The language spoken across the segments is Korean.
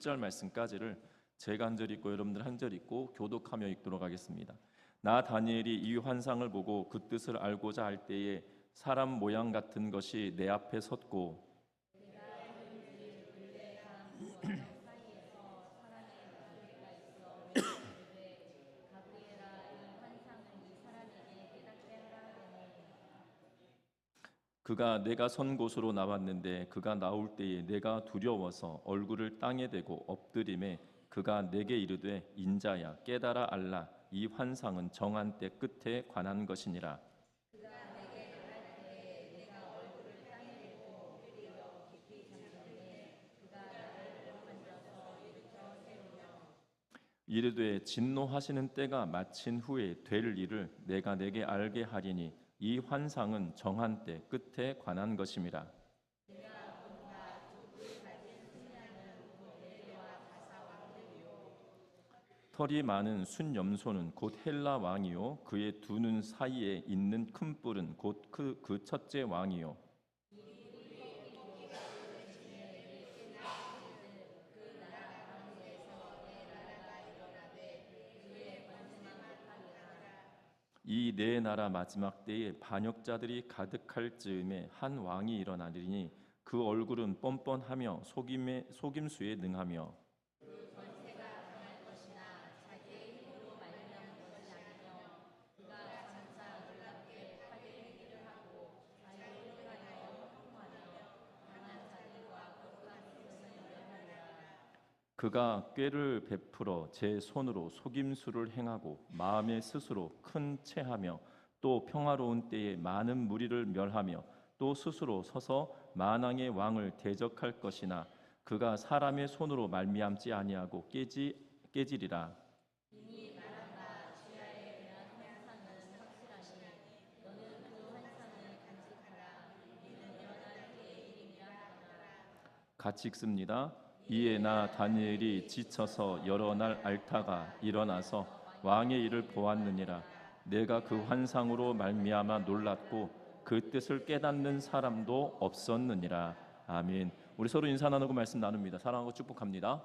20절 말씀까지를 제가 한 절 읽고 여러분들 한 절 읽고 교독하며 읽도록 하겠습니다. 나 다니엘이 이 환상을 보고 그 뜻을 알고자 할 때에 사람 모양 같은 것이 내 앞에 섰고 그가 내가 선 곳으로 나왔는데 그가 나올 때에 내가 두려워서 얼굴을 땅에 대고 엎드림에 그가 내게 이르되 인자야 깨달아 알라 이 환상은 정한 때 끝에 관한 것이니라. 이르되 진노하시는 때가 마친 후에 될 일을 내가 내게 알게 하리니 이 환상은 정한 때 끝에 관한 것임이라. 털이 많은 순염소는 곧 헬라 왕이요 그의 두 눈 사이에 있는 큰 뿔은 곧 그 첫째 왕이요 이 네 나라 마지막 때에 반역자들이 가득할 즈음에 한 왕이 일어나리니 그 얼굴은 뻔뻔하며 속임수에 능하며 그가 꾀를 베풀어 제 손으로 속임수를 행하고 마음에 스스로 큰 체하며 또 평화로운 때에 많은 무리를 멸하며 또 스스로 서서 만왕의 왕을 대적할 것이나 그가 사람의 손으로 말미암지 아니하고 깨지리라. 같이 읽습니다. 이에 나 다니엘이 지쳐서 여러 날 앓다가 일어나서 왕의 일을 보았느니라. 내가 그 환상으로 말미암아 놀랐고 그 뜻을 깨닫는 사람도 없었느니라. 아멘. 우리 서로 인사 나누고 말씀 나눕니다. 사랑하고 축복합니다.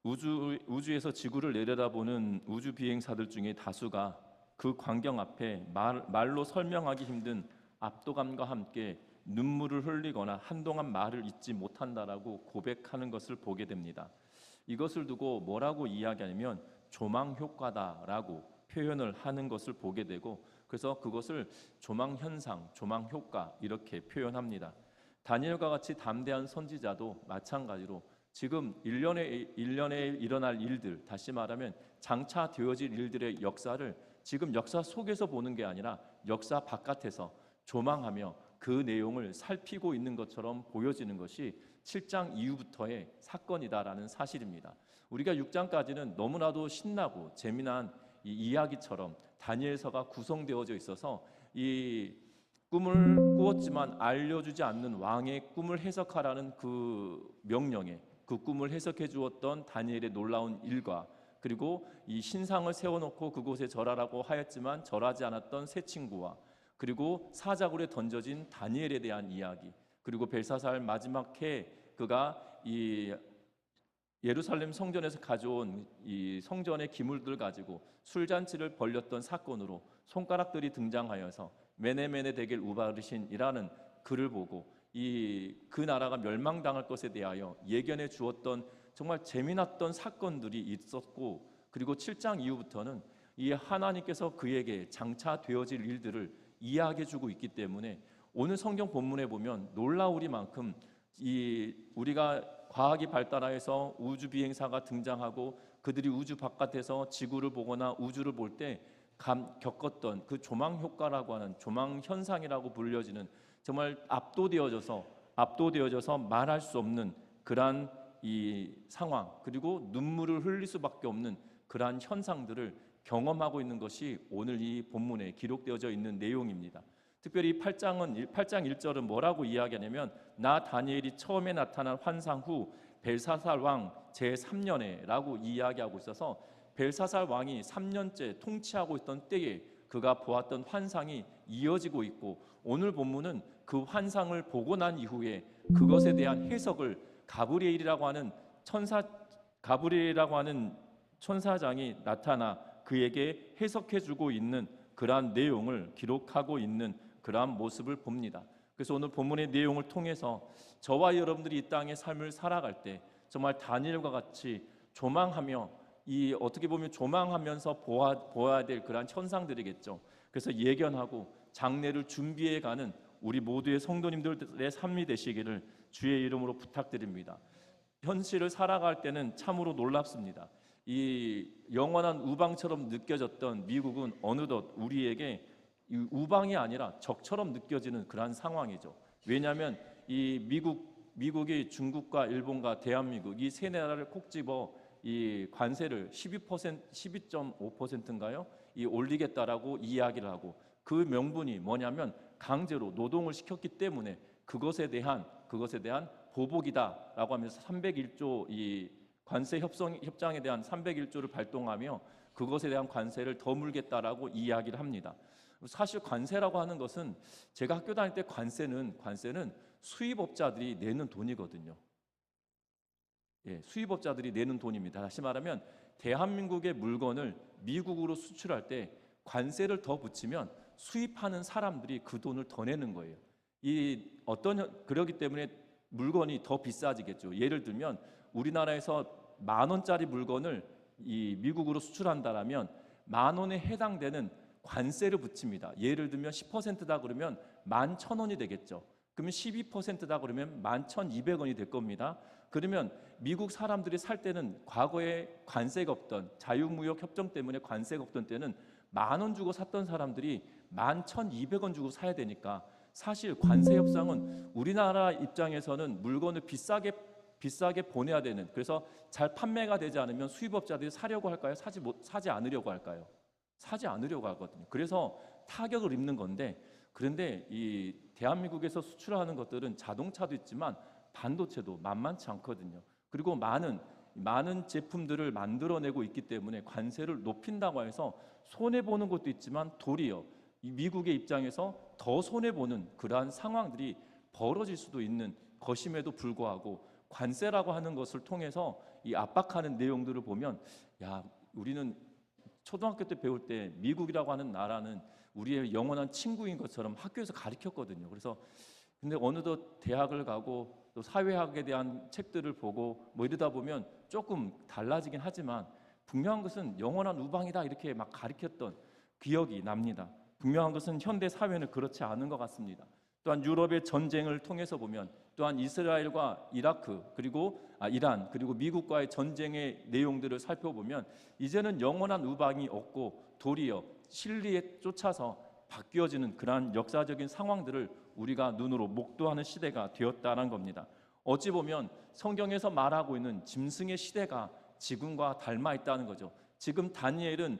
우주에서 지구를 내려다보는 우주 비행사들 중에 다수가 그 광경 앞에 말로 설명하기 힘든 압도감과 함께 눈물을 흘리거나 한동안 말을 잇지 못한다라고 고백하는 것을 보게 됩니다. 이것을 두고 뭐라고 이야기하냐면 조망 효과다라고 표현을 하는 것을 보게 되고 그래서 그것을 조망 현상, 조망 효과 이렇게 표현합니다. 다니엘과 같이 담대한 선지자도 마찬가지로 지금 1년에 일어날 일들, 다시 말하면 장차 되어질 일들의 역사를 지금 역사 속에서 보는 게 아니라 역사 바깥에서 조망하며 그 내용을 살피고 있는 것처럼 보여지는 것이 7장 이후부터의 사건이다라는 사실입니다. 우리가 6장까지는 너무나도 신나고 재미난 이 이야기처럼 다니엘서가 구성되어져 있어서 이 꿈을 꾸었지만 알려주지 않는 왕의 꿈을 해석하라는 그 명령에 그 꿈을 해석해 주었던 다니엘의 놀라운 일과 그리고 이 신상을 세워놓고 그곳에 절하라고 하였지만 절하지 않았던 세 친구와 그리고 사자굴에 던져진 다니엘에 대한 이야기 그리고 벨사살 마지막 해 그가 이 예루살렘 성전에서 가져온 이 성전의 기물들 가지고 술잔치를 벌렸던 사건으로 손가락들이 등장하여서 메네메네 데겔 우바르신이라는 글을 보고 그 나라가 멸망당할 것에 대하여 예견해 주었던 정말 재미났던 사건들이 있었고 그리고 7장 이후부터는 이 하나님께서 그에게 장차 되어질 일들을 이야기해 주고 있기 때문에 오늘 성경 본문에 보면 놀라우리만큼 우리가 과학이 발달하여서 우주 비행사가 등장하고 그들이 우주 바깥에서 지구를 보거나 우주를 볼 때 겪었던 그 조망 효과라고 하는 조망 현상이라고 불려지는 정말 압도되어져서 말할 수 없는 그러한 이 상황 그리고 눈물을 흘릴 수밖에 없는 그러한 현상들을 경험하고 있는 것이 오늘 이 본문에 기록되어져 있는 내용입니다. 특별히 8장 1절은 뭐라고 이야기하냐면 나 다니엘이 처음에 나타난 환상 후 벨사살 왕 제3년에 라고 이야기하고 있어서 벨사살 왕이 3년째 통치하고 있던 때에 그가 보았던 환상이 이어지고 있고 오늘 본문은 그 환상을 보고 난 이후에 그것에 대한 해석을 가브리엘이라고 하는 천사장이 나타나 그에게 해석해주고 있는 그러한 내용을 기록하고 있는 그러한 모습을 봅니다. 그래서 오늘 본문의 내용을 통해서 저와 여러분들이 이 땅의 삶을 살아갈 때 정말 다니엘과 같이 조망하며 이 어떻게 보면 조망하면서 보아야 될 그러한 천상들이겠죠. 그래서 예견하고 장래를 준비해가는 우리 모두의 성도님들의 삶이 되시기를 주의 이름으로 부탁드립니다. 현실을 살아갈 때는 참으로 놀랍습니다. 이 영원한 우방처럼 느껴졌던 미국은 어느덧 우리에게 우방이 아니라 적처럼 느껴지는 그러한 상황이죠. 왜냐하면 이 미국이 중국과 일본과 대한민국 이 세 나라를 콕 집어 이 관세를 12.5%인가요? 이 올리겠다라고 이야기를 하고 그 명분이 뭐냐면 강제로 노동을 시켰기 때문에 그것에 대한 보복이다라고 하면서 301조 이 관세 협정에 대한 301조를 발동하며 그것에 대한 관세를 더 물겠다라고 이야기를 합니다. 사실 관세라고 하는 것은 제가 학교 다닐 때 관세는 수입업자들이 내는 돈이거든요. 예, 수입업자들이 내는 돈입니다. 다시 말하면 대한민국의 물건을 미국으로 수출할 때 관세를 더 붙이면 수입하는 사람들이 그 돈을 더 내는 거예요. 그러기 때문에 물건이 더 비싸지겠죠. 예를 들면 우리나라에서 10,000원짜리 물건을 이 미국으로 수출한다라면 10,000원에 해당되는 관세를 붙입니다. 예를 들면 10%다 그러면 11,000원이 되겠죠. 그러면 12%다 그러면 11,200원이 될 겁니다. 그러면 미국 사람들이 살 때는 과거에 관세가 없던 자유무역 협정 때문에 관세가 없던 때는 10,000원 주고 샀던 사람들이 11,200원 주고 사야 되니까 사실 관세 협상은 우리나라 입장에서는 물건을 비싸게 보내야 되는, 그래서 잘 판매가 되지 않으면 수입업자들이 사려고 할까요? 사지 않으려고 할까요? 사지 않으려고 하거든요. 그래서 타격을 입는 건데, 그런데 이 대한민국에서 수출하는 것들은 자동차도 있지만 반도체도 만만치 않거든요. 그리고 많은 제품들을 만들어내고 있기 때문에 관세를 높인다고 해서 손해 보는 것도 있지만 도리어 이 미국의 입장에서 더 손해 보는 그러한 상황들이 벌어질 수도 있는 것임에도 불구하고 관세라고 하는 것을 통해서 이 압박하는 내용들을 보면, 우리는 초등학교 때 배울 때 미국이라고 하는 나라는 우리의 영원한 친구인 것처럼 학교에서 가르쳤거든요. 그래서 근데 어느덧 대학을 가고 또 사회학에 대한 책들을 보고 뭐 이러다 보면 조금 달라지긴 하지만 분명한 것은 영원한 우방이다 이렇게 막 가르쳤던 기억이 납니다. 분명한 것은 현대 사회는 그렇지 않은 것 같습니다. 또한 유럽의 전쟁을 통해서 보면, 또한 이스라엘과 이란 그리고 미국과의 전쟁의 내용들을 살펴보면 이제는 영원한 우방이 없고 도리어 진리에 쫓아서 바뀌어지는 그러한 역사적인 상황들을 우리가 눈으로 목도하는 시대가 되었다는 겁니다. 어찌 보면 성경에서 말하고 있는 짐승의 시대가 지금과 닮아 있다는 거죠. 지금 다니엘은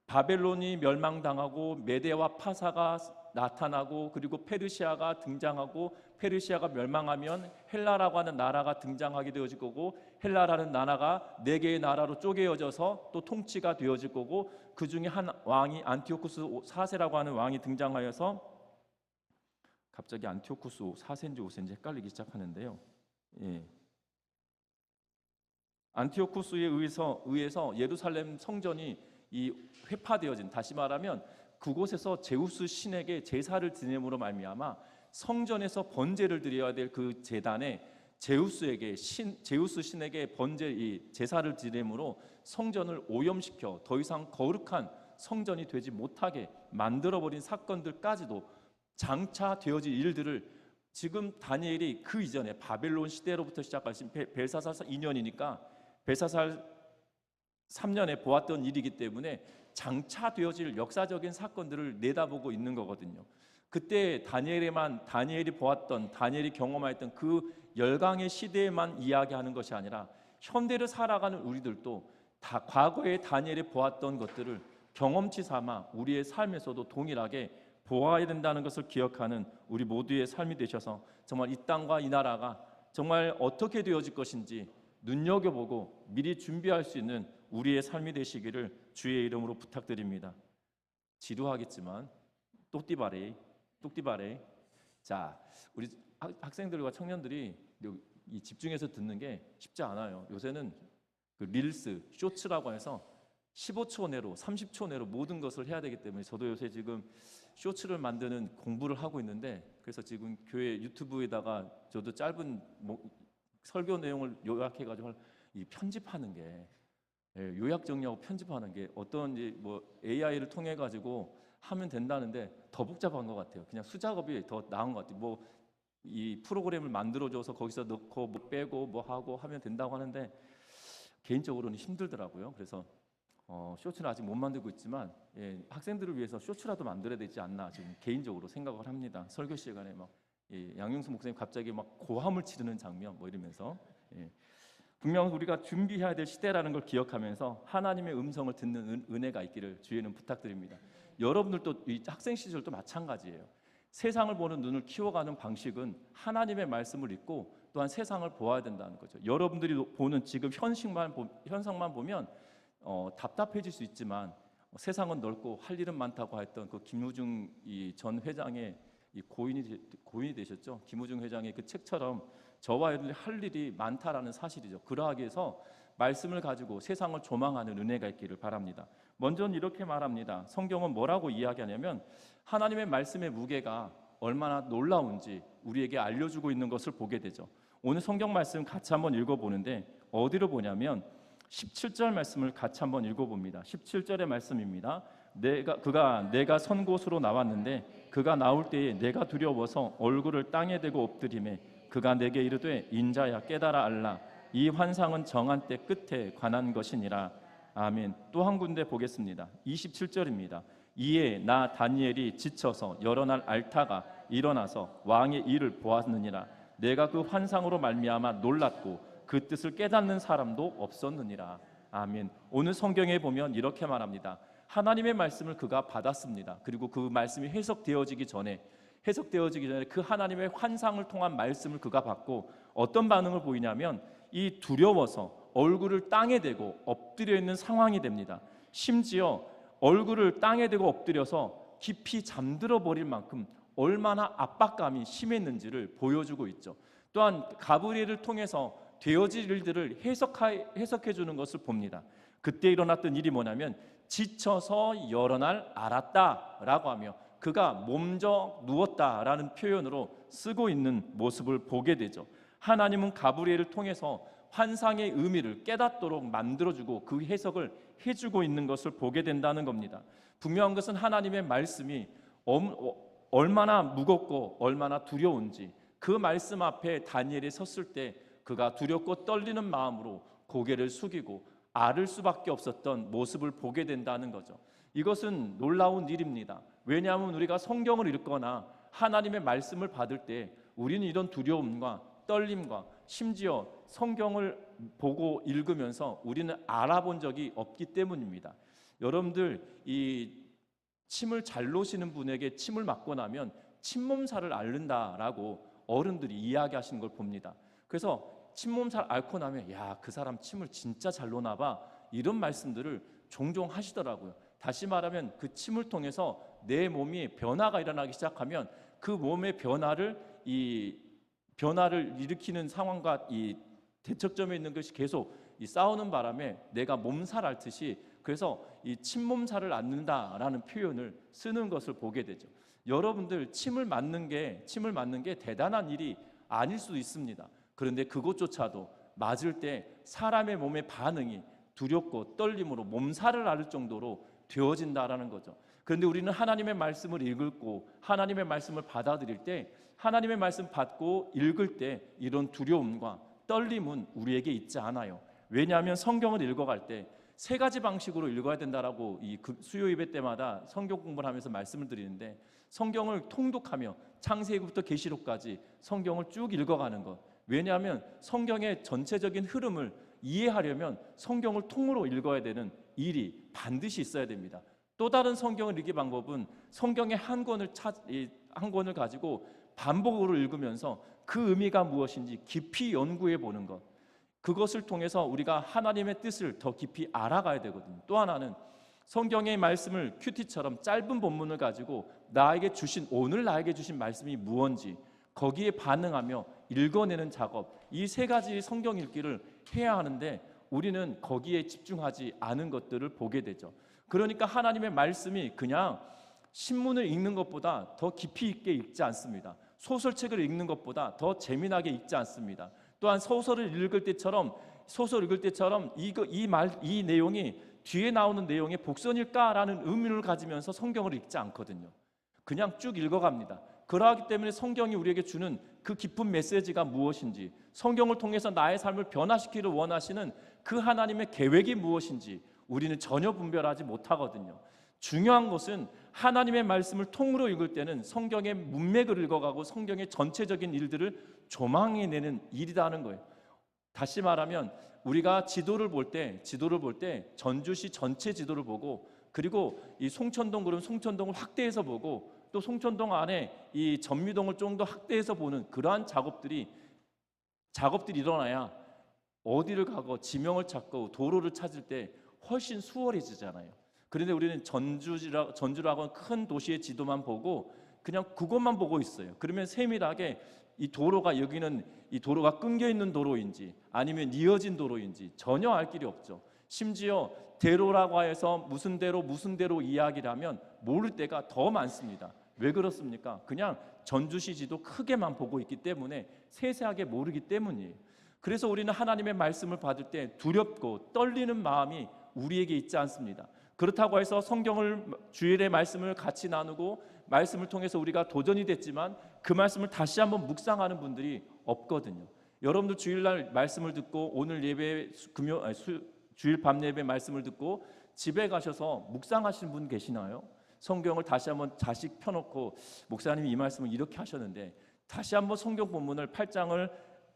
바벨론이 멸망당하고 메대와 파사가 나타나고 그리고 페르시아가 등장하고 페르시아가 멸망하면 헬라라고 하는 나라가 등장하게 되어질 거고, 헬라라는 나라가 4개의 나라로 쪼개어져서 또 통치가 되어질 거고, 그 중에 한 왕이 안티오쿠스 4세라고 하는 왕이 등장하여서, 갑자기 안티오쿠스 4세인지 5세인지 헷갈리기 시작하는데요. 안티오쿠스에 의해서 예루살렘 성전이 회파되어진, 다시 말하면 그곳에서 제우스 신에게 제사를 드림으로 말미암아 성전에서 번제를 드려야 될 그 제단에 제우스 신에게 제사를 드림으로 성전을 오염시켜 더 이상 거룩한 성전이 되지 못하게 만들어버린 사건들까지도 장차 되어질 일들을 지금 다니엘이 그 이전에 바벨론 시대로부터 시작하신 벨사살 2년이니까 벨사살 3년에 보았던 일이기 때문에 장차 되어질 역사적인 사건들을 내다보고 있는 거거든요. 그때 다니엘이 보았던, 다니엘이 경험했던 그 열강의 시대에만 이야기하는 것이 아니라 현대를 살아가는 우리들도 다 과거에 다니엘이 보았던 것들을 경험치 삼아 우리의 삶에서도 동일하게 보아야 된다는 것을 기억하는 우리 모두의 삶이 되셔서 정말 이 땅과 이 나라가 정말 어떻게 되어질 것인지 눈여겨보고 미리 준비할 수 있는 우리의 삶이 되시기를 주의 이름으로 부탁드립니다. 지루하겠지만 또띠바레이 뚝띠바래. 자, 우리 학생들과 청년들이 이 집중해서 듣는 게 쉽지 않아요. 요새는 그 릴스, 쇼츠라고 해서 15초 내로, 30초 내로 모든 것을 해야 되기 때문에 저도 요새 지금 쇼츠를 만드는 공부를 하고 있는데, 그래서 지금 교회 유튜브에다가 저도 짧은 설교 내용을 요약해가지고 이 편집하는 게, 요약 정리하고 편집하는 게 어떤 AI를 통해 가지고 하면 된다는데 더 복잡한 것 같아요. 그냥 수작업이 더 나은 것 같아요. 이 프로그램을 만들어줘서 거기서 넣고 빼고 하고 하면 된다고 하는데 개인적으로는 힘들더라고요. 그래서 쇼츠는 아직 못 만들고 있지만 학생들을 위해서 쇼츠라도 만들어야 되지 않나 지금 개인적으로 생각을 합니다. 설교 시간에 양용수 목사님 갑자기 고함을 지르는 장면 이러면서 분명 우리가 준비해야 될 시대라는 걸 기억하면서 하나님의 음성을 듣는 은혜가 있기를 주의는 부탁드립니다. 여러분들도 이 학생 시절도 마찬가지예요. 세상을 보는 눈을 키워가는 방식은 하나님의 말씀을 읽고 또한 세상을 보아야 된다는 거죠. 여러분들이 보는 지금 현상만 보면 답답해질 수 있지만 세상은 넓고 할 일은 많다고 했던 그 김우중 전 회장의 고인이 되셨죠. 김우중 회장의 그 책처럼 저와 여러분들이 할 일이 많다라는 사실이죠. 그러하기 위해서 말씀을 가지고 세상을 조망하는 은혜가 있기를 바랍니다. 먼저는 이렇게 말합니다. 성경은 뭐라고 이야기하냐면 하나님의 말씀의 무게가 얼마나 놀라운지 우리에게 알려주고 있는 것을 보게 되죠. 오늘 성경 말씀 같이 한번 읽어보는데 어디로 보냐면 17절 말씀을 같이 한번 읽어봅니다. 17절의 말씀입니다. 내가 선 곳으로 나왔는데 그가 나올 때에 내가 두려워서 얼굴을 땅에 대고 엎드리매 그가 내게 이르되 인자야 깨달아 알라 이 환상은 정한 때 끝에 관한 것이니라. 아멘. 또 한 군데 보겠습니다. 27절입니다. 이에 나 다니엘이 지쳐서 여러 날 앓다가 일어나서 왕의 일을 보았느니라. 내가 그 환상으로 말미암아 놀랐고 그 뜻을 깨닫는 사람도 없었느니라. 아멘. 오늘 성경에 보면 이렇게 말합니다. 하나님의 말씀을 그가 받았습니다. 그리고 그 말씀이 해석되어지기 전에 그 하나님의 환상을 통한 말씀을 그가 받고 어떤 반응을 보이냐면 이 두려워서 얼굴을 땅에 대고 엎드려 있는 상황이 됩니다. 심지어 얼굴을 땅에 대고 엎드려서 깊이 잠들어 버릴 만큼 얼마나 압박감이 심했는지를 보여주고 있죠. 또한 가브리엘을 통해서 되어질 일들을 해석해 주는 것을 봅니다. 그때 일어났던 일이 뭐냐면 지쳐서 여러 날 앓았다라고 하며 그가 몸져 누웠다라는 표현으로 쓰고 있는 모습을 보게 되죠. 하나님은 가브리엘을 통해서 환상의 의미를 깨닫도록 만들어주고 그 해석을 해주고 있는 것을 보게 된다는 겁니다. 분명한 것은 하나님의 말씀이 얼마나 무겁고 얼마나 두려운지 그 말씀 앞에 다니엘이 섰을 때 그가 두렵고 떨리는 마음으로 고개를 숙이고 앓을 수밖에 없었던 모습을 보게 된다는 거죠. 이것은 놀라운 일입니다. 왜냐하면 우리가 성경을 읽거나 하나님의 말씀을 받을 때 우리는 이런 두려움과 떨림과 심지어 성경을 보고 읽으면서 우리는 알아본 적이 없기 때문입니다. 여러분들 이 침을 잘 놓으시는 분에게 침을 맞고 나면 침몸살을 앓는다라고 어른들이 이야기하시는 걸 봅니다. 그래서 침몸살 앓고 나면 야, 그 사람 침을 진짜 잘 놓나 봐 이런 말씀들을 종종 하시더라고요. 다시 말하면 그 침을 통해서 내 몸이 변화가 일어나기 시작하면 그 몸의 변화를 일으키는 상황과 이 대척점에 있는 것이 계속 싸우는 바람에 내가 몸살 앓듯이 그래서 이 침몸살을 앓는다라는 표현을 쓰는 것을 보게 되죠. 여러분들 침을 맞는 게 대단한 일이 아닐 수도 있습니다. 그런데 그것조차도 맞을 때 사람의 몸의 반응이 두렵고 떨림으로 몸살을 앓을 정도로 되어진다라는 거죠. 그런데 우리는 하나님의 말씀을 읽고 하나님의 말씀을 받아들일 때 하나님의 말씀 받고 읽을 때 이런 두려움과 떨림은 우리에게 있지 않아요. 왜냐하면 성경을 읽어갈 때 세 가지 방식으로 읽어야 된다라고 이 수요 예배 때마다 성경 공부를 하면서 말씀을 드리는데 성경을 통독하며 창세기부터 계시록까지 성경을 쭉 읽어가는 것. 왜냐하면 성경의 전체적인 흐름을 이해하려면 성경을 통으로 읽어야 되는 일이 반드시 있어야 됩니다. 또 다른 성경을 읽기 방법은 성경의 한 권을 가지고 반복으로 읽으면서 그 의미가 무엇인지 깊이 연구해 보는 것. 그것을 통해서 우리가 하나님의 뜻을 더 깊이 알아가야 되거든요. 또 하나는 성경의 말씀을 큐티처럼 짧은 본문을 가지고 오늘 나에게 주신 말씀이 무언지 거기에 반응하며 읽어내는 작업, 이 세 가지 성경 읽기를 해야 하는데 우리는 거기에 집중하지 않은 것들을 보게 되죠. 그러니까 하나님의 말씀이 그냥 신문을 읽는 것보다 더 깊이 있게 읽지 않습니다. 소설책을 읽는 것보다 더 재미나게 읽지 않습니다. 또한 소설 읽을 때처럼 이 내용이 뒤에 나오는 내용의 복선일까라는 의문을 가지면서 성경을 읽지 않거든요. 그냥 쭉 읽어갑니다. 그러하기 때문에 성경이 우리에게 주는 그 깊은 메시지가 무엇인지, 성경을 통해서 나의 삶을 변화시키기를 원하시는 그 하나님의 계획이 무엇인지 우리는 전혀 분별하지 못하거든요. 중요한 것은 하나님의 말씀을 통으로 읽을 때는 성경의 문맥을 읽어가고 성경의 전체적인 일들을 조망해내는 일이라는 거예요. 다시 말하면 우리가 지도를 볼 때 전주시 전체 지도를 보고, 그리고 이 송천동 그러면 송천동을 확대해서 보고, 또 송천동 안에 이 전미동을 좀 더 확대해서 보는 그러한 작업들이 일어나야 어디를 가고 지명을 찾고 도로를 찾을 때 훨씬 수월해지잖아요. 그런데 우리는 전주라고 하는 큰 도시의 지도만 보고 그냥 그것만 보고 있어요. 그러면 세밀하게 이 도로가, 여기는 이 도로가 끊겨 있는 도로인지 아니면 이어진 도로인지 전혀 알 길이 없죠. 심지어 대로라고 해서 무슨 대로 이야기를 하면 모를 때가 더 많습니다. 왜 그렇습니까? 그냥 전주시 지도 크게만 보고 있기 때문에 세세하게 모르기 때문이에요. 그래서 우리는 하나님의 말씀을 받을 때 두렵고 떨리는 마음이 우리에게 있지 않습니다. 그렇다고 해서 성경을, 주일의 말씀을 같이 나누고 말씀을 통해서 우리가 도전이 됐지만 그 말씀을 다시 한번 묵상하는 분들이 없거든요. 여러분들 주일날 말씀을 듣고 오늘 예배 주일 밤 예배 말씀을 듣고 집에 가셔서 묵상하시는 분 계시나요? 성경을 다시 한번 자식 펴놓고 목사님이 이 말씀을 이렇게 하셨는데 다시 한번 성경 본문을 8장을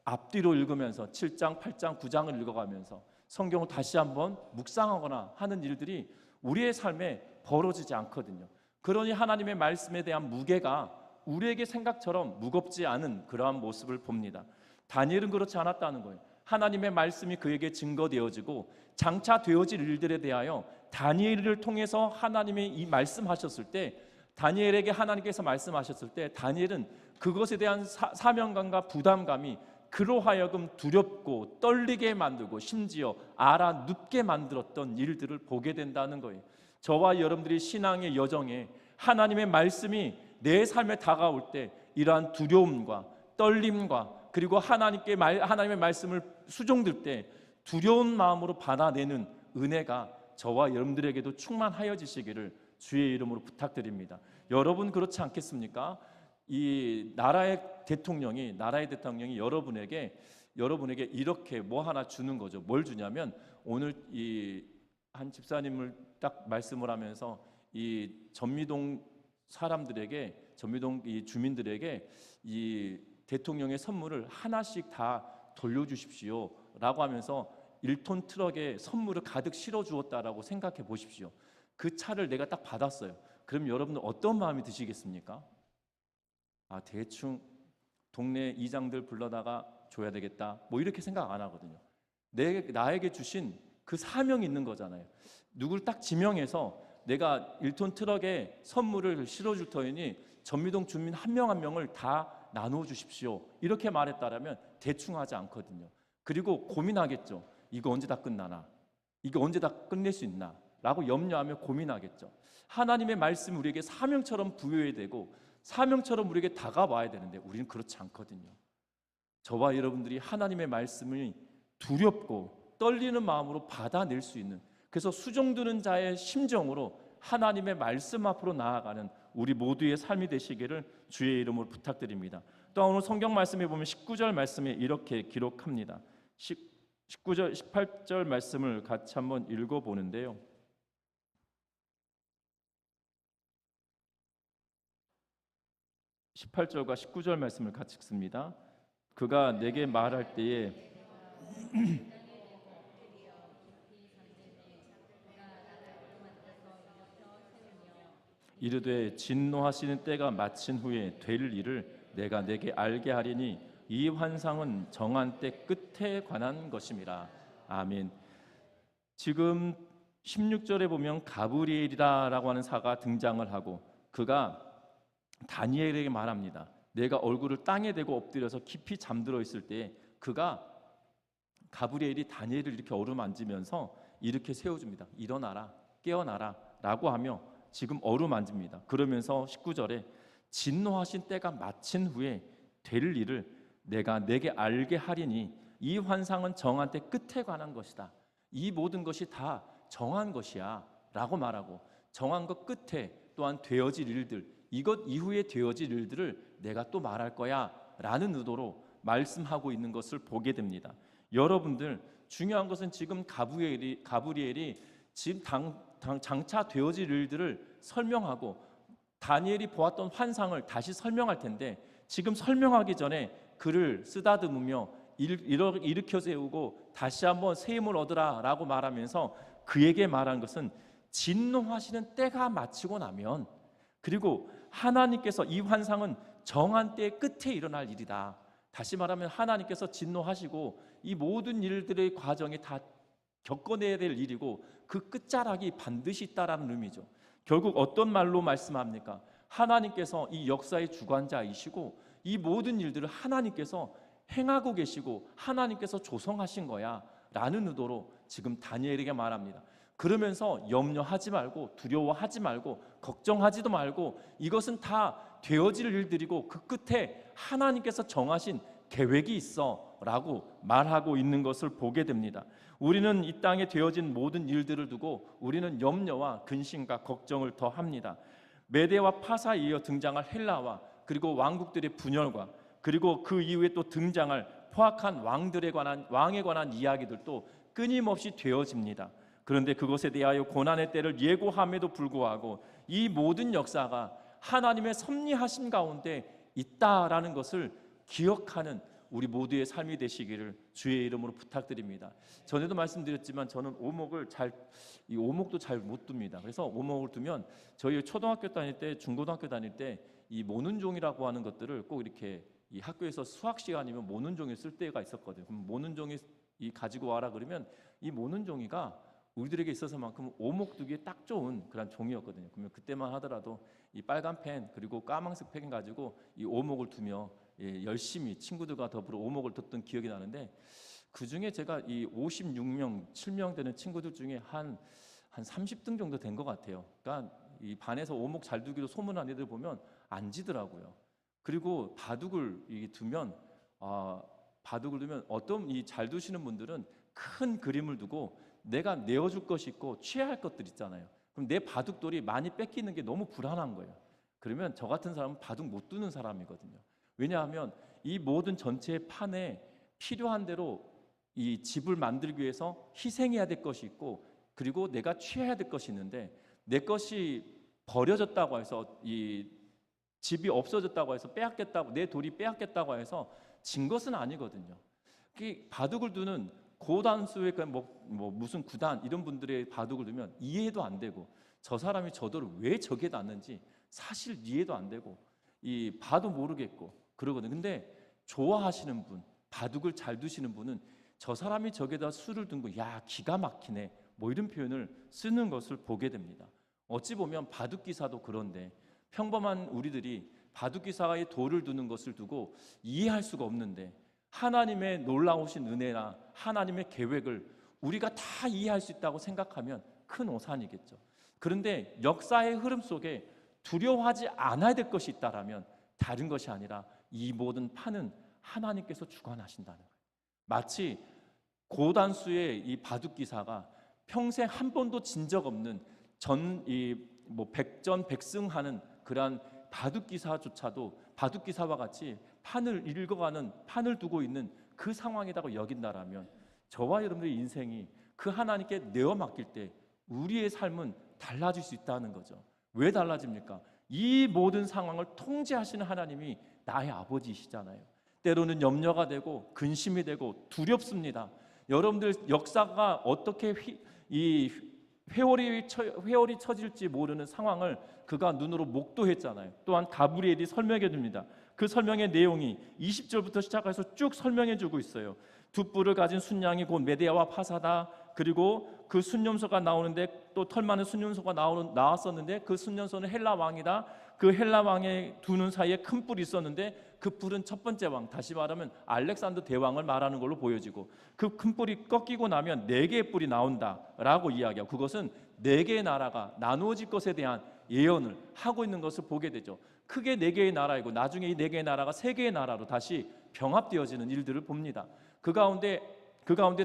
앞뒤로 읽으면서 7장, 8장, 9장을 읽어가면서 성경을 다시 한번 묵상하거나 하는 일들이 우리의 삶에 벌어지지 않거든요. 그러니 하나님의 말씀에 대한 무게가 우리에게 생각처럼 무겁지 않은 그러한 모습을 봅니다. 다니엘은 그렇지 않았다는 거예요. 하나님의 말씀이 그에게 증거되어지고 장차 되어질 일들에 대하여 다니엘을 통해서 하나님이 이 말씀하셨을 때, 다니엘에게 하나님께서 말씀하셨을 때 다니엘은 그것에 대한 사명감과 부담감이 그로 하여금 두렵고 떨리게 만들고 심지어 알아눕게 만들었던 일들을 보게 된다는 거예요. 저와 여러분들이 신앙의 여정에 하나님의 말씀이 내 삶에 다가올 때 이러한 두려움과 떨림과 그리고 하나님의 말씀을 수종들 때 두려운 마음으로 받아내는 은혜가 저와 여러분들에게도 충만하여지시기를 주의 이름으로 부탁드립니다. 여러분 그렇지 않겠습니까? 이 나라의 대통령이 여러분에게 이렇게 뭐 하나 주는 거죠. 뭘 주냐면 오늘 이 한 집사님을 딱 말씀을 하면서 이 전미동 이 주민들에게 이 대통령의 선물을 하나씩 다 돌려주십시오라고 하면서 1톤 트럭에 선물을 가득 실어 주었다라고 생각해 보십시오. 그 차를 내가 딱 받았어요. 그럼 여러분은 어떤 마음이 드시겠습니까? 대충 동네 이장들 불러다가 줘야 되겠다, 뭐 이렇게 생각 안 하거든요. 나에게 주신 그 사명이 있는 거잖아요. 누굴 딱 지명해서 내가 1톤 트럭에 선물을 실어줄 터이니 전미동 주민 한 명 한 명을 다 나누어 주십시오, 이렇게 말했다라면 대충 하지 않거든요. 그리고 고민하겠죠. 이거 언제 다 끝나나? 이거 언제 다 끝낼 수 있나? 라고 염려하며 고민하겠죠. 하나님의 말씀이 우리에게 사명처럼 부여해야 되고 사명처럼 우리에게 다가와야 되는데 우리는 그렇지 않거든요. 저와 여러분들이 하나님의 말씀을 두렵고 떨리는 마음으로 받아낼 수 있는, 그래서 수종드는 자의 심정으로 하나님의 말씀 앞으로 나아가는 우리 모두의 삶이 되시기를 주의 이름으로 부탁드립니다. 또 오늘 성경 말씀에 보면 19절 말씀에 이렇게 기록합니다. 19절, 18절 말씀을 같이 한번 읽어보는데요. (18절과 19절) 말씀을 같이 읽습니다. 그가 내게 말할 때에 이르되 진노하시는 때가 마친 후에 될 일을 내가 내게 알게 하리니 이 환상은 정한 때 끝에 관한 것임이라. 아멘. 지금 16절에 보면 가브리엘이라고 하는 사가 등장을 하고 그가 다니엘에게 말합니다. 내가 얼굴을 땅에 대고 엎드려서 깊이 잠들어 있을 때 그가 가브리엘이 다니엘을 이렇게 어루만지면서 이렇게 세워줍니다. 일어나라, 깨어나라 라고 하며 지금 어루만집니다. 그러면서 19절에 진노하신 때가 마친 후에 될 일을 내가 내게 알게 하리니 이 환상은 정한 때 끝에 관한 것이다. 이 모든 것이 다 정한 것이야 라고 말하고, 정한 것 끝에 또한 되어질 일들, 이것 이후에 되어질 일들을 내가 또 말할 거야 라는 의도로 말씀하고 있는 것을 보게 됩니다. 여러분들, 중요한 것은 지금 가브리엘이 지금 장차 되어질 일들을 설명하고 다니엘이 보았던 환상을 다시 설명할 텐데, 지금 설명하기 전에 그를 쓰다듬으며 일으켜 세우고 다시 한번 새 힘을 얻으라 라고 말하면서 그에게 말한 것은 진노하시는 때가 마치고 나면, 그리고 하나님께서 이 환상은 정한 때의 끝에 일어날 일이다. 다시 말하면 하나님께서 진노하시고 이 모든 일들의 과정이 다 겪어내야 될 일이고 그 끝자락이 반드시 있다라는 의미죠. 결국 어떤 말로 말씀합니까? 하나님께서 이 역사의 주관자이시고 이 모든 일들을 하나님께서 행하고 계시고 하나님께서 조성하신 거야 라는 의도로 지금 다니엘에게 말합니다. 그러면서 염려하지 말고 두려워하지 말고 걱정하지도 말고 이것은 다 되어질 일들이고 그 끝에 하나님께서 정하신 계획이 있어 라고 말하고 있는 것을 보게 됩니다. 우리는 이 땅에 되어진 모든 일들을 두고 우리는 염려와 근심과 걱정을 더합니다. 메대와 파사에 이어 등장할 헬라와 그리고 왕국들의 분열과 그리고 그 이후에 또 등장할 포악한 왕에 관한 이야기들도 끊임없이 되어집니다. 그런데 그것에 대하여 고난의 때를 예고함에도 불구하고 이 모든 역사가 하나님의 섭리하심 가운데 있다라는 것을 기억하는 우리 모두의 삶이 되시기를 주의 이름으로 부탁드립니다. 전에도 말씀드렸지만 저는 이 오목도 잘 못 둡니다. 그래서 오목을 두면 저희 초등학교 다닐 때, 중고등학교 다닐 때 이 모눈종이라고 하는 것들을 꼭 이렇게 이 학교에서 수학 시간이면 모눈종이 쓸 때가 있었거든요. 그럼 모눈종이 가지고 와라 그러면 이 모눈종이가 우리들에게 있어서만큼 오목 두기에 딱 좋은 그런 종이었거든요. 그러면 그때만 하더라도 이 빨간 펜 그리고 까만색 펜 가지고 이 오목을 두며 열심히 친구들과 더불어 오목을 뒀던 기억이 나는데, 그 중에 제가 이 56명, 7명 되는 친구들 중에 한 30등 정도 된 것 같아요. 그러니까 이 반에서 오목 잘 두기로 소문난 애들 보면 안 지더라고요. 그리고 바둑을 두면 어떤 이 잘 두시는 분들은 큰 그림을 두고 내가 내어줄 것이 있고 취해야 할 것들 있잖아요. 그럼 내 바둑돌이 많이 뺏기는 게 너무 불안한 거예요. 그러면 저 같은 사람은 바둑 못 두는 사람이거든요. 왜냐하면 이 모든 전체의 판에 필요한 대로 이 집을 만들기 위해서 희생해야 될 것이 있고 그리고 내가 취해야 될 것이 있는데, 내 것이 버려졌다고 해서 이 집이 없어졌다고 해서 빼앗겠다고, 내 돌이 빼앗겠다고 해서 진 것은 아니거든요. 바둑을 두는 고단수의 무슨 구단 이런 분들의 바둑을 두면 이해도 안 되고 저 사람이 저 돌을 왜 저기에 놨는지 사실 이해도 안 되고 봐도 모르겠고 그러거든요. 근데 좋아하시는 분, 바둑을 잘 두시는 분은 저 사람이 저기다 수를 둔 거, 야 기가 막히네, 뭐 이런 표현을 쓰는 것을 보게 됩니다. 어찌 보면 바둑 기사도 그런데 평범한 우리들이 바둑 기사의 돌을 두는 것을 두고 이해할 수가 없는데, 하나님의 놀라우신 은혜나 하나님의 계획을 우리가 다 이해할 수 있다고 생각하면 큰 오산이겠죠. 그런데 역사의 흐름 속에 두려워하지 않아야 될 것이 있다라면 다른 것이 아니라 이 모든 판은 하나님께서 주관하신다는 거예요. 마치 고단수의 이 바둑 기사가 평생 한 번도 진 적 없는 백전백승하는 그러한 바둑 기사조차도 바둑 기사와 같이 판을 읽어가는, 판을 두고 있는 그 상황이라고 여긴다라면 저와 여러분들의 인생이 그 하나님께 내어 맡길 때 우리의 삶은 달라질 수 있다는 거죠. 왜 달라집니까? 이 모든 상황을 통제하시는 하나님이 나의 아버지이시잖아요. 때로는 염려가 되고 근심이 되고 두렵습니다. 여러분들 역사가 어떻게 회오리 쳐질지 모르는 상황을 그가 눈으로 목도했잖아요. 또한 가브리엘이 설명해 줍니다. 그 설명의 내용이 20절부터 시작해서 쭉 설명해 주고 있어요. 두 뿔을 가진 순양이 곧 메대아와 파사다. 그리고 그 순념소가 나오는데 또 털 많은 순념소가 나왔었는데 그 순념소는 헬라 왕이다. 그 헬라 왕의 두 눈 사이에 큰 뿔이 있었는데 그 뿔은 첫 번째 왕, 다시 말하면 알렉산더 대왕을 말하는 걸로 보여지고, 그 큰 뿔이 꺾이고 나면 네 개의 뿔이 나온다라고 이야기하고, 그것은 네 개의 나라가 나누어질 것에 대한 예언을 하고 있는 것을 보게 되죠. 크게 네 개의 나라이고 나중에 이 네 개의 나라가 세 개의 나라로 다시 병합되어지는 일들을 봅니다. 그 가운데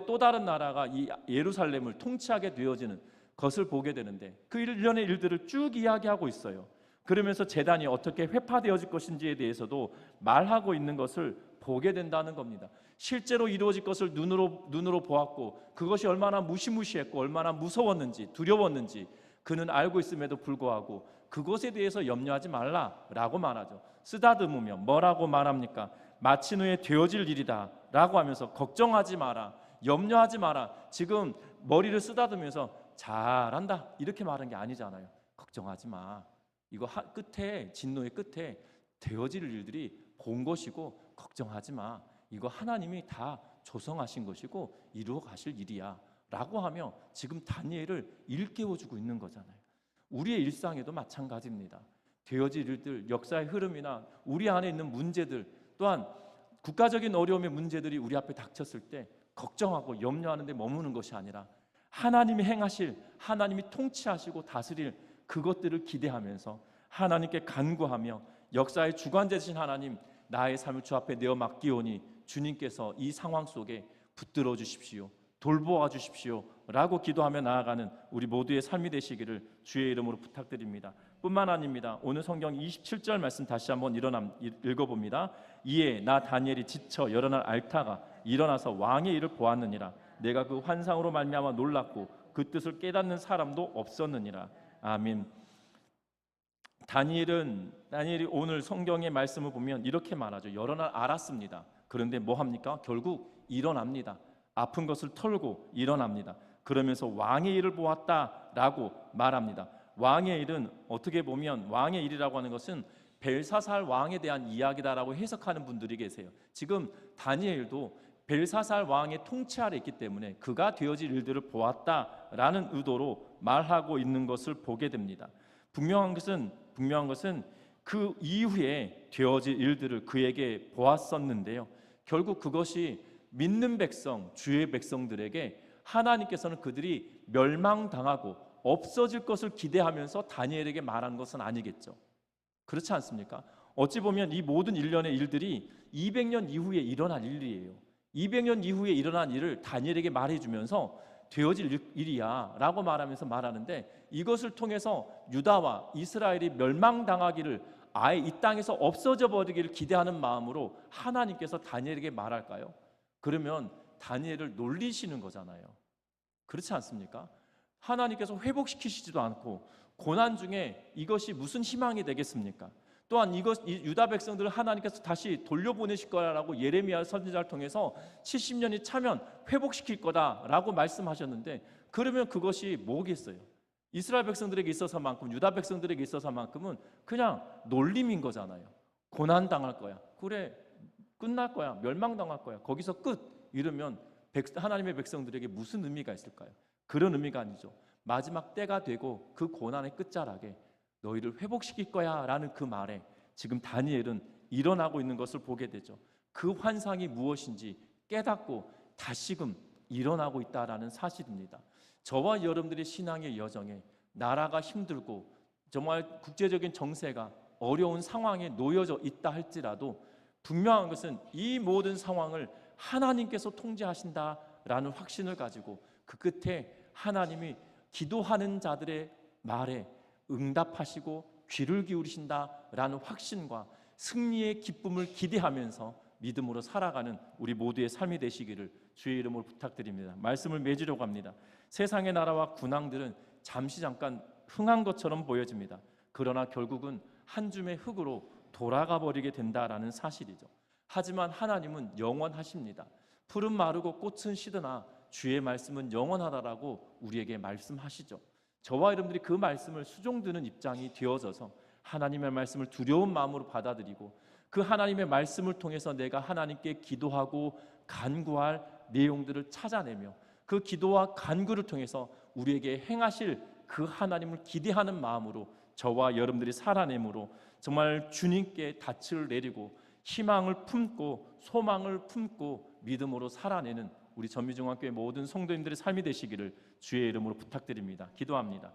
또 다른 나라가 이 예루살렘을 통치하게 되어지는 것을 보게 되는데, 그 일련의 일들을 쭉 이야기하고 있어요. 그러면서 제단이 어떻게 회파되어질 것인지에 대해서도 말하고 있는 것을 보게 된다는 겁니다. 실제로 이루어질 것을 눈으로 보았고, 그것이 얼마나 무시무시했고 얼마나 무서웠는지 두려웠는지 그는 알고 있음에도 불구하고 그것에 대해서 염려하지 말라라고 말하죠. 쓰다듬으며 뭐라고 말합니까? 마친 후에 되어질 일이다 라고 하면서 걱정하지 마라, 염려하지 마라. 지금 머리를 쓰다듬으면서 잘한다 이렇게 말한 게 아니잖아요. 걱정하지 마. 이거 끝에, 진노의 끝에 되어질 일들이 본 것이고 걱정하지 마. 이거 하나님이 다 조성하신 것이고 이루어 가실 일이야 라고 하며 지금 다니엘을 일깨워주고 있는 거잖아요. 우리의 일상에도 마찬가지입니다. 되어질 일들, 역사의 흐름이나 우리 안에 있는 문제들, 또한 국가적인 어려움의 문제들이 우리 앞에 닥쳤을 때 걱정하고 염려하는 데 머무는 것이 아니라 하나님이 행하실, 하나님이 통치하시고 다스릴 그것들을 기대하면서 하나님께 간구하며, 역사의 주관자 되신 하나님, 나의 삶을 주 앞에 내어 맡기오니 주님께서 이 상황 속에 붙들어 주십시오, 돌보아 주십시오 라고 기도하며 나아가는 우리 모두의 삶이 되시기를 주의 이름으로 부탁드립니다. 뿐만 아닙니다. 오늘 성경 27절 말씀 다시 한번 읽어봅니다. 이에 나 다니엘이 지쳐 여러 날 앓다가 일어나서 왕의 일을 보았느니라. 내가 그 환상으로 말미암아 놀랐고 그 뜻을 깨닫는 사람도 없었느니라. 아멘. 다니엘이 오늘 성경의 말씀을 보면 이렇게 말하죠. 여러 날 앓았습니다. 그런데 뭐 합니까? 결국 일어납니다. 아픈 것을 털고 일어납니다. 그러면서 왕의 일을 보았다라고 말합니다. 왕의 일은 어떻게 보면 왕의 일이라고 하는 것은 벨사살 왕에 대한 이야기다라고 해석하는 분들이 계세요. 지금 다니엘도 벨사살 왕의 통치 아래 있기 때문에 그가 되어질 일들을 보았다라는 의도로 말하고 있는 것을 보게 됩니다. 분명한 것은 그 이후에 되어질 일들을 그에게 보았었는데요. 결국 그것이 믿는 백성, 주의 백성들에게 하나님께서는 그들이 멸망당하고 없어질 것을 기대하면서 다니엘에게 말한 것은 아니겠죠. 그렇지 않습니까? 어찌 보면 이 모든 일련의 일들이 200년 이후에 일어날 일이에요. 200년 이후에 일어난 일을 다니엘에게 말해주면서 되어질 일이야 라고 말하는데, 이것을 통해서 유다와 이스라엘이 멸망당하기를, 아예 이 땅에서 없어져 버리기를 기대하는 마음으로 하나님께서 다니엘에게 말할까요? 그러면 다니엘을 놀리시는 거잖아요. 그렇지 않습니까? 하나님께서 회복시키시지도 않고 고난 중에 이것이 무슨 희망이 되겠습니까? 또한 이 유다 백성들을 하나님께서 다시 돌려보내실 거라고 예레미야 선지자를 통해서 70년이 차면 회복시킬 거다라고 말씀하셨는데, 그러면 그것이 뭐겠어요? 이스라엘 백성들에게 있어서만큼, 유다 백성들에게 있어서만큼은 그냥 놀림인 거잖아요. 고난 당할 거야. 그래, 끝날 거야. 멸망당할 거야. 거기서 끝. 이러면 하나님의 백성들에게 무슨 의미가 있을까요? 그런 의미가 아니죠. 마지막 때가 되고 그 고난의 끝자락에 너희를 회복시킬 거야 라는 그 말에 지금 다니엘은 일어나고 있는 것을 보게 되죠. 그 환상이 무엇인지 깨닫고 다시금 일어나고 있다라는 사실입니다. 저와 여러분들의 신앙의 여정에 나라가 힘들고 정말 국제적인 정세가 어려운 상황에 놓여져 있다 할지라도 분명한 것은 이 모든 상황을 하나님께서 통제하신다라는 확신을 가지고 그 끝에 하나님이 기도하는 자들의 말에 응답하시고 귀를 기울이신다라는 확신과 승리의 기쁨을 기대하면서 믿음으로 살아가는 우리 모두의 삶이 되시기를 주의 이름으로 부탁드립니다. 말씀을 맺으려고 합니다. 세상의 나라와 군왕들은 잠깐 흥한 것처럼 보여집니다. 그러나 결국은 한 줌의 흙으로 돌아가 버리게 된다라는 사실이죠. 하지만 하나님은 영원하십니다. 풀은 마르고 꽃은 시드나 주의 말씀은 영원하다라고 우리에게 말씀하시죠. 저와 여러분들이 그 말씀을 수종드는 입장이 되어져서 하나님의 말씀을 두려운 마음으로 받아들이고 그 하나님의 말씀을 통해서 내가 하나님께 기도하고 간구할 내용들을 찾아내며 그 기도와 간구를 통해서 우리에게 행하실 그 하나님을 기대하는 마음으로 저와 여러분들이 살아내므로 정말 주님께 닻을 내리고 희망을 품고 소망을 품고 믿음으로 살아내는 우리 전미중앙교회 모든 성도님들의 삶이 되시기를 주의 이름으로 부탁드립니다. 기도합니다.